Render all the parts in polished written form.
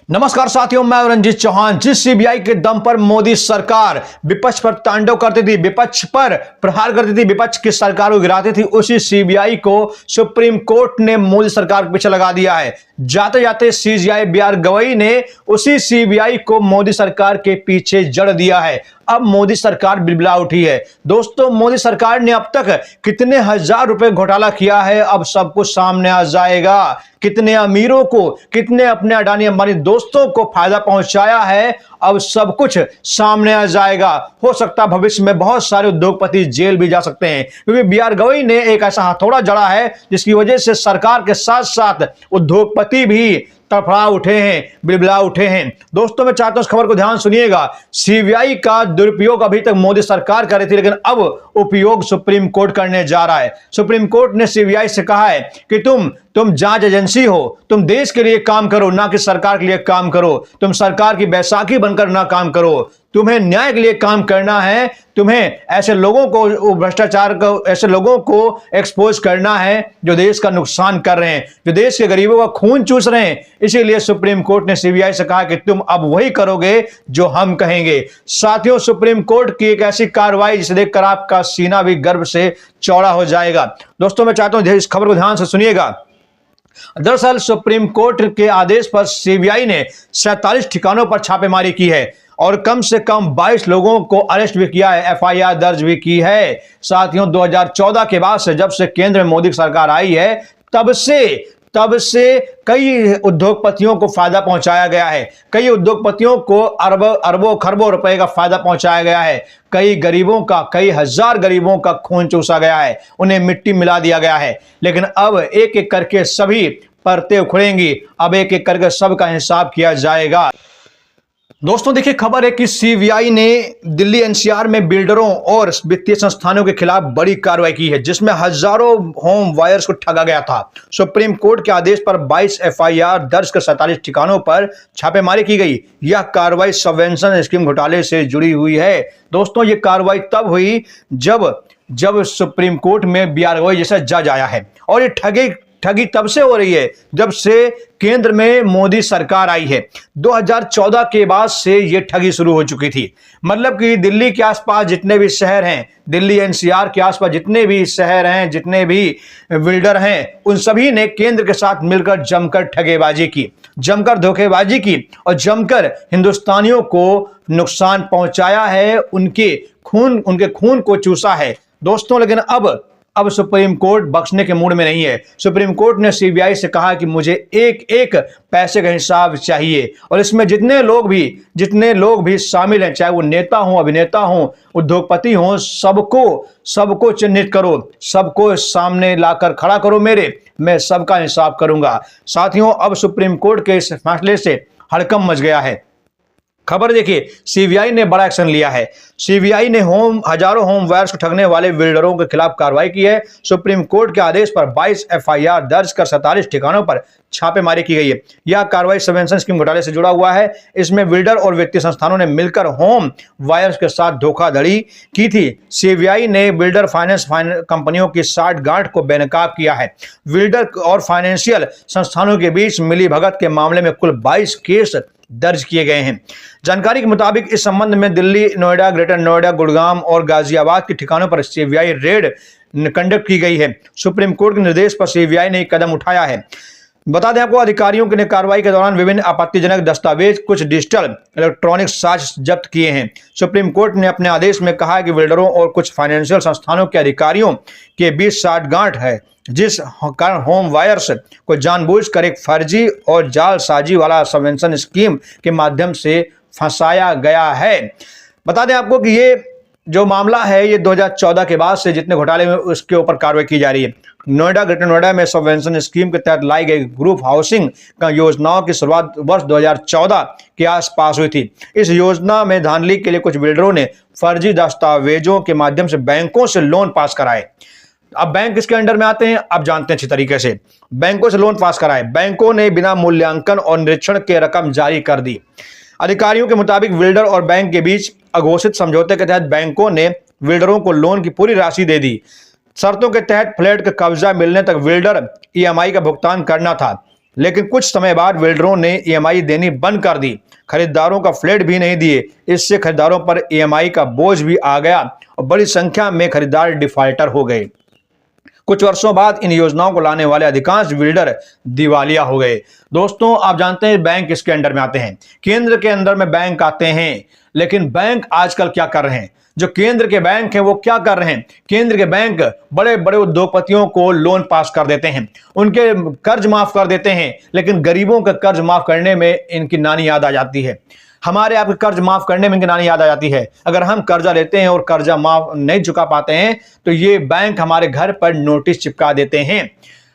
नमस्कार साथियों, मैं रंजीत चौहान। जिस सीबीआई के दम पर मोदी सरकार विपक्ष पर तांडव करती थी, विपक्ष पर प्रहार करती थी, विपक्ष की सरकार को गिराती थी, उसी सीबीआई को सुप्रीम कोर्ट ने मोदी सरकार के पीछे लगा दिया है। जाते जाते सीजीआई बीआर गवई ने उसी सीबीआई को मोदी सरकार के पीछे जड़ दिया है। अब मोदी सरकार बिलबिला उठी है। दोस्तों, मोदी सरकार ने अब तक कितने हजार रुपए घोटाला किया है, अब सब कुछ सामने आ जाएगा। कितने अमीरों को, कितने अपने अडानी अंबानी दोस्तों को फायदा पहुंचाया है, अब सब कुछ सामने आ जाएगा। हो सकता है भविष्य में बहुत सारे उद्योगपति जेल भी जा सकते हैं, क्योंकि बीआर गवई ने एक ऐसा हथौड़ा जड़ा है जिसकी वजह से सरकार के साथ साथ उद्योगपति भी तड़फड़ा उठे हैं, बिलबिला उठे हैं। दोस्तों, मैं चाहता हूं इस खबर को ध्यान सुनिएगा। सीबीआई का दुरुपयोग अभी तक मोदी सरकार कर रही थी, लेकिन अब उपयोग सुप्रीम कोर्ट करने जा रहा है। सुप्रीम कोर्ट ने सीबीआई से कहा है कि तुम जांच एजेंसी हो, तुम देश के लिए काम करो, ना कि सरकार के लिए काम करो। तुम सरकार की बैसाखी बनकर ना काम करो। तुम्हें न्याय के लिए काम करना है। तुम्हें ऐसे लोगों को, भ्रष्टाचार को, ऐसे लोगों को एक्सपोज करना है जो देश का नुकसान कर रहे हैं, जो देश के गरीबों का खून चूस रहे हैं। इसीलिए सुप्रीम कोर्ट ने सीबीआई से कहा कि तुम अब वही करोगे जो हम कहेंगे। साथियों, सुप्रीम कोर्ट की एक ऐसी कार्रवाई जिसे देखकर आपका सीना भी गर्व से चौड़ा हो जाएगा। दोस्तों, मैं चाहता हूं इस खबर को ध्यान से सुनिएगा। दरअसल सुप्रीम कोर्ट के आदेश पर सीबीआई ने 47 ठिकानों पर छापेमारी की है और कम से कम 22 लोगों को अरेस्ट भी किया है, एफआईआर दर्ज भी की है। साथियों, 2014 के बाद से, जब से केंद्र में मोदी सरकार आई है, तब से कई उद्योगपतियों को फायदा पहुंचाया गया है। कई उद्योगपतियों को अरबों खरबों रुपए का फायदा पहुंचाया गया है। कई गरीबों का, कई हजार गरीबों का खून चूसा गया है, उन्हें मिट्टी मिला दिया गया है। लेकिन अब एक एक करके सभी परतें उखड़ेंगी। अब एक एक करके सबका हिसाब किया जाएगा। दोस्तों, देखिए, खबर है कि सीबीआई ने दिल्ली एनसीआर में बिल्डरों और वित्तीय संस्थानों के खिलाफ बड़ी कार्रवाई की है, जिसमें हजारों होम वायर्स को ठगा गया था। सुप्रीम कोर्ट के आदेश पर 22 एफआईआर दर्ज कर 47 ठिकानों पर छापेमारी की गई। यह कार्रवाई सबवेंशन स्कीम घोटाले से जुड़ी हुई है। दोस्तों, यह कार्रवाई तब हुई जब सुप्रीम कोर्ट में बीआर गवई जैसा जज आया है, और ये ठगी तब से हो रही है जब से केंद्र में मोदी सरकार आई है। 2014 के बाद से ये ठगी शुरू हो चुकी थी। मतलब कि दिल्ली के आसपास जितने भी शहर हैं, दिल्ली एनसीआर के आसपास जितने भी शहर हैं, जितने भी बिल्डर हैं, उन सभी ने केंद्र के साथ मिलकर जमकर ठगेबाजी की, जमकर धोखेबाजी की और जमकर हिंदुस्तानियों को नुकसान पहुंचाया है, उनके खून को चूसा है। दोस्तों, लेकिन अब सुप्रीम कोर्ट बख्शने के मूड में नहीं है। सुप्रीम कोर्ट ने सीबीआई से कहा कि मुझे एक एक पैसे का हिसाब चाहिए, और इसमें जितने लोग भी शामिल हैं, चाहे वो नेता हों, अभिनेता हों, उद्योगपति हों, सबको चिन्हित करो, सबको सामने लाकर खड़ा करो मैं सबका हिसाब करूंगा। साथियों, अब सुप्रीम कोर्ट के इस फैसले से हड़कंप मच गया है। खबर देखिए, सीबीआई ने बड़ा एक्शन लिया है। सीबीआई ने हजारों होम वायर्स को ठगने वाले बिल्डरों के खिलाफ कार्रवाई की है। सुप्रीम कोर्ट के आदेश पर 22 एफआईआर दर्ज कर 47 ठिकानों पर छापेमारी की गई है। यह कार्रवाई सबवेंशन स्कीम घोटाले से जुड़ा हुआ है। इसमें बिल्डर और वित्तीय संस्थानों ने मिलकर होम वायर्स के साथ धोखाधड़ी की थी। सीबीआई ने बिल्डर फाइनेंस कंपनियों की साठगांठ को बेनकाब किया है। बिल्डर और फाइनेंशियल संस्थानों के बीच मिलीभगत के मामले में कुल 22 केस दर्ज किए गए हैं। जानकारी के मुताबिक इस संबंध में दिल्ली, नोएडा, ग्रेटर नोएडा, गुड़गांव और गाजियाबाद के ठिकानों पर सीबीआई रेड कंडक्ट की गई है। सुप्रीम कोर्ट के निर्देश पर सीबीआई ने कदम उठाया है। बता दें आपको, अधिकारियों ने कार्रवाई के दौरान विभिन्न आपत्तिजनक दस्तावेज, कुछ डिजिटल इलेक्ट्रॉनिक साक्ष्य जब्त किए हैं। सुप्रीम कोर्ट ने अपने आदेश में कहा है कि बिल्डरों और कुछ फाइनेंशियल संस्थानों के अधिकारियों के बीच साठगांठ है, जिस कारण होम वायर्स को जानबूझकर एक फर्जी और जालसाजी वाला सबवेंशन स्कीम के माध्यम से फंसाया गया है। बता दें आपको कि ये जो मामला है, ये 2014 के बाद से जितने घोटाले में उसके ऊपर कार्रवाई की जा रही है। नोएडा, ग्रेटर नोएडा में सबवेंशन स्कीम के तहत लाई गई ग्रुप हाउसिंग का योजनाओं की शुरुआत वर्ष 2014 के आसपास हुई थी। इस योजना में धांधली के लिए कुछ बिल्डरों ने फर्जी दस्तावेजों के माध्यम से बैंकों से लोन पास कराए। अब बैंक किसके अंडर में आते हैं, अब जानते हैं अच्छी तरीके से। बैंकों से लोन पास कराए। बैंकों ने बिना मूल्यांकन और निरीक्षण के रकम जारी कर दी। अधिकारियों के मुताबिक बिल्डर और बैंक के बीच अघोषित समझौते के तहत बैंकों ने बिल्डरों को लोन की पूरी राशि दे दी। शर्तों के तहत फ्लैट का कब्जा मिलने तक बिल्डर ईएमआई का भुगतान करना था। लेकिन कुछ समय बाद बिल्डरों ने ईएमआई देनी बंद कर दी, खरीदारों का फ्लैट भी नहीं दिए। इससे खरीदारों पर ईएमआई का बोझ भी आ गया और बड़ी संख्या में खरीदार डिफॉल्टर हो गए। कुछ वर्षों बाद इन योजनाओं को लाने वाले अधिकांश बिल्डर दिवालिया हो गए। दोस्तों, आप जानते हैं बैंक किसके अंडर में आते हैं? केंद्र के अंदर में बैंक आते हैं। लेकिन बैंक आजकल क्या कर रहे हैं? जो केंद्र के बैंक हैं वो क्या कर रहे हैं? केंद्र के बैंक बड़े बड़े उद्योगपतियों को लोन पास कर देते हैं, उनके कर्ज माफ कर देते हैं, लेकिन गरीबों का कर्ज माफ करने में इनकी नानी याद आ जाती है। हमारे आपके कर्ज माफ करने में इनकी नानी याद आ जाती है। अगर हम कर्जा लेते हैं और कर्जा माफ नहीं चुका पाते हैं तो ये बैंक हमारे घर पर नोटिस चिपका देते हैं,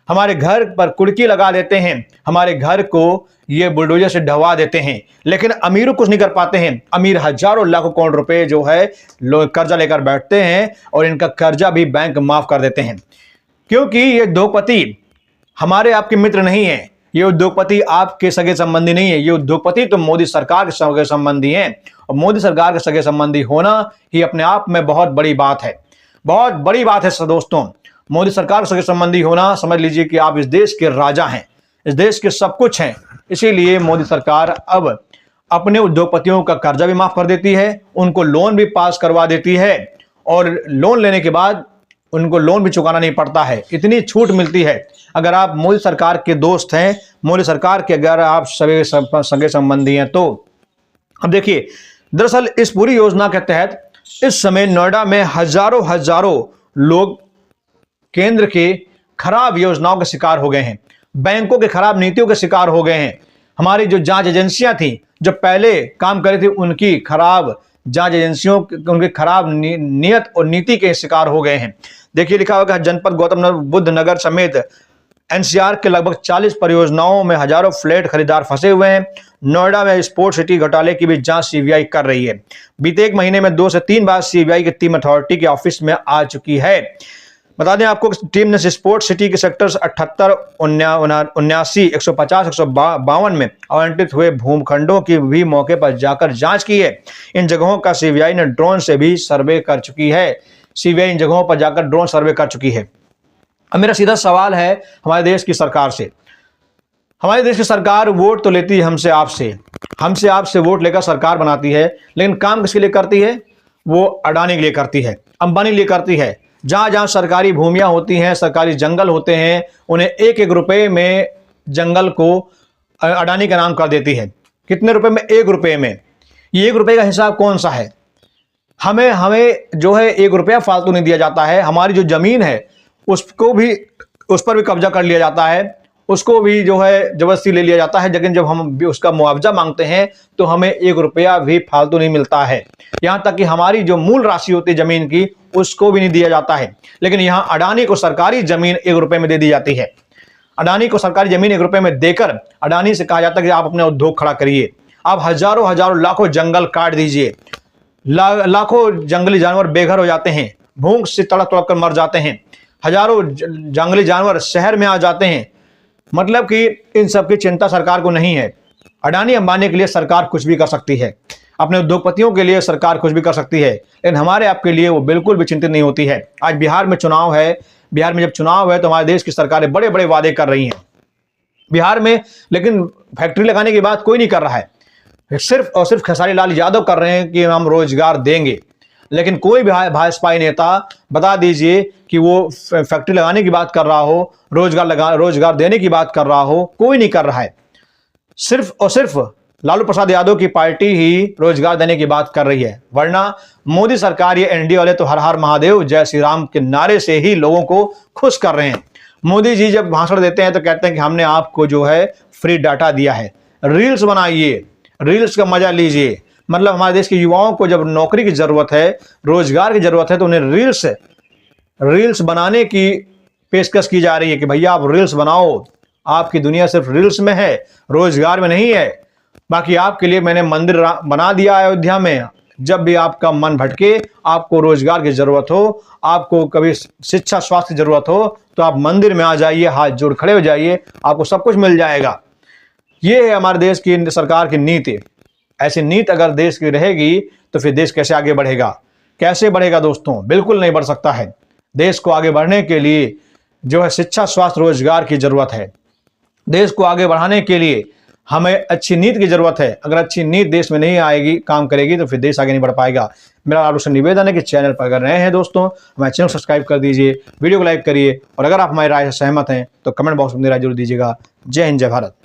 हमारे घर पर कुर्की लगा देते हैं, हमारे घर को ये बुलडोजर से ढवा देते हैं। लेकिन अमीरों कुछ नहीं कर पाते हैं। अमीर हजारों लाखों करोड़ रुपए जो है लोग कर्जा लेकर बैठते हैं और इनका कर्जा भी बैंक माफ कर देते हैं, क्योंकि ये उद्योगपति हमारे आपके मित्र नहीं है, ये उद्योगपति आपके सगे संबंधी नहीं है। ये उद्योगपति तो मोदी सरकार के सगे संबंधी हैं, और मोदी सरकार के सगे संबंधी होना ही अपने आप में बहुत बड़ी बात है, बहुत बड़ी बात है दोस्तों। मोदी सरकार के सगे संबंधी होना, समझ लीजिए कि आप इस देश के राजा हैं, इस देश के सब कुछ हैं। इसीलिए मोदी सरकार अब अपने उद्योगपतियों का कर्जा भी माफ कर देती है, उनको लोन भी पास करवा देती है, और लोन लेने के बाद उनको लोन भी चुकाना नहीं पड़ता है। इतनी छूट मिलती है। अगर आप मोदी सरकार के दोस्त हैं, मोदी सरकार के अगर आप सगे संबंधी हैं तो अब देखिए, दरअसल इस पूरी योजना के तहत इस समय नोएडा में हजारों लोग केंद्र के खराब योजनाओं के शिकार हो गए हैं, बैंकों के खराब नीतियों के शिकार हो गए हैं। हमारी जो जांच एजेंसियां थी, जो पहले काम कर रही थी, उनकी खराब जांच एजेंसियों, उनके खराब नियत और नीति के शिकार हो गए हैं। देखिए, लिखा होगा जनपद गौतम बुद्ध नगर समेत एनसीआर के लगभग 40 परियोजनाओं में हजारों फ्लैट खरीदार फंसे हुए हैं। नोएडा में स्पोर्ट सिटी घोटाले की भी जांच सीबीआई कर रही है। बीते एक महीने में 2 से 3 बार सीबीआई की टीम अथॉरिटी के ऑफिस में आ चुकी है। बता दें आपको, टीम ने स्पोर्ट सिटी के सेक्टर्स 78, 79, 150, 152 में आवंटित हुए भूखंडों की भी मौके पर जाकर जांच की है। इन जगहों का सीबीआई ने ड्रोन से भी सर्वे कर चुकी है। सीबीआई इन जगहों पर जाकर ड्रोन सर्वे कर चुकी है। अब मेरा सीधा सवाल है हमारे देश की सरकार से। हमारे देश की सरकार वोट तो लेती है हमसे आपसे वोट लेकर सरकार बनाती है, लेकिन काम किसके लिए करती है? वो अडानी के लिए करती है, अंबानी के लिए करती है। जहां जहां सरकारी भूमियां होती हैं, सरकारी जंगल होते हैं, उन्हें 1-1 रुपए में जंगल को अडानी का नाम कर देती है। कितने रुपए में? 1 रुपए में। ये 1 रुपए का हिसाब कौन सा है? हमें जो है 1 रुपया फालतू नहीं दिया जाता है। हमारी जो जमीन है उस पर भी कब्जा कर लिया जाता है, उसको भी जो है जबरदस्ती ले लिया जाता है। लेकिन जब हम उसका मुआवजा मांगते हैं तो हमें 1 रुपया भी फालतू नहीं मिलता है। यहां तक कि हमारी जो मूल राशि होती है जमीन की, उसको भी नहीं दिया जाता है। लेकिन यहां अडानी को सरकारी जमीन 1 रुपए में दे दी जाती है। अडानी को सरकारी जमीन 1 रुपए में देकर अडानी से कहा जाता है कि आप अपने उद्योग खड़ा करिए, आप हजारों लाखों जंगल काट दीजिए, लाखों जंगली जानवर बेघर हो जाते हैं, भूख से तड़प तड़प कर मर जाते हैं, हजारों जंगली जानवर शहर में आ जाते हैं। मतलब कि इन सब की चिंता सरकार को नहीं है। अडानी अंबानी के लिए सरकार कुछ भी कर सकती है, अपने उद्योगपतियों के लिए सरकार कुछ भी कर सकती है, लेकिन हमारे आपके लिए वो बिल्कुल भी चिंतित नहीं होती है। आज बिहार में चुनाव है, बिहार में जब चुनाव है तो हमारे देश की सरकारें बड़े बड़े वादे कर रही हैं बिहार में, लेकिन फैक्ट्री लगाने की बात कोई नहीं कर रहा है। सिर्फ और सिर्फ खेसारी लाल यादव कर रहे हैं कि हम रोजगार देंगे, लेकिन कोई भी भाजपाई नेता बता दीजिए कि वो फैक्ट्री लगाने की बात कर रहा हो, रोजगार देने की बात कर रहा हो, कोई नहीं कर रहा है। सिर्फ और सिर्फ लालू प्रसाद यादव की पार्टी ही रोजगार देने की बात कर रही है, वरना मोदी सरकार, ये एनडीए वाले तो हर हर महादेव जय श्री राम के नारे से ही लोगों को खुश कर रहे हैं। मोदी जी जब भाषण देते हैं तो कहते हैं कि हमने आपको जो है फ्री डाटा दिया है, रील्स बनाइए, रील्स का मजा लीजिए। मतलब हमारे देश के युवाओं को जब नौकरी की जरूरत है, रोजगार की जरूरत है, तो उन्हें रील्स बनाने की पेशकश की जा रही है कि भैया आप रील्स बनाओ, आपकी दुनिया सिर्फ रील्स में है, रोजगार में नहीं है। बाकी आपके लिए मैंने मंदिर बना दिया अयोध्या में। जब भी आपका मन भटके, आपको रोजगार की जरूरत हो, आपको कभी शिक्षा स्वास्थ्य की जरूरत हो, तो आप मंदिर में आ जाइए, हाथ जोड़ खड़े हो जाइए, आपको सब कुछ मिल जाएगा। ये है हमारे देश की सरकार की नीति। ऐसी नीति अगर देश की रहेगी तो फिर देश कैसे आगे बढ़ेगा? कैसे बढ़ेगा दोस्तों? बिल्कुल नहीं बढ़ सकता है। देश को आगे बढ़ने के लिए जो है शिक्षा स्वास्थ्य रोजगार की जरूरत है। देश को आगे बढ़ाने के लिए हमें अच्छी नीति की जरूरत है। अगर अच्छी नीति देश में नहीं आएगी, काम करेगी, तो फिर देश आगे नहीं बढ़ पाएगा। मेरा आपसे निवेदन है कि चैनल पर अगर नए हैं दोस्तों, हमारे चैनल सब्सक्राइब कर दीजिए, वीडियो को लाइक करिए, और अगर आप हमारी राय से सहमत हैं तो कमेंट बॉक्स में अपनी राय जरूर दीजिएगा। जय हिंद, जय भारत।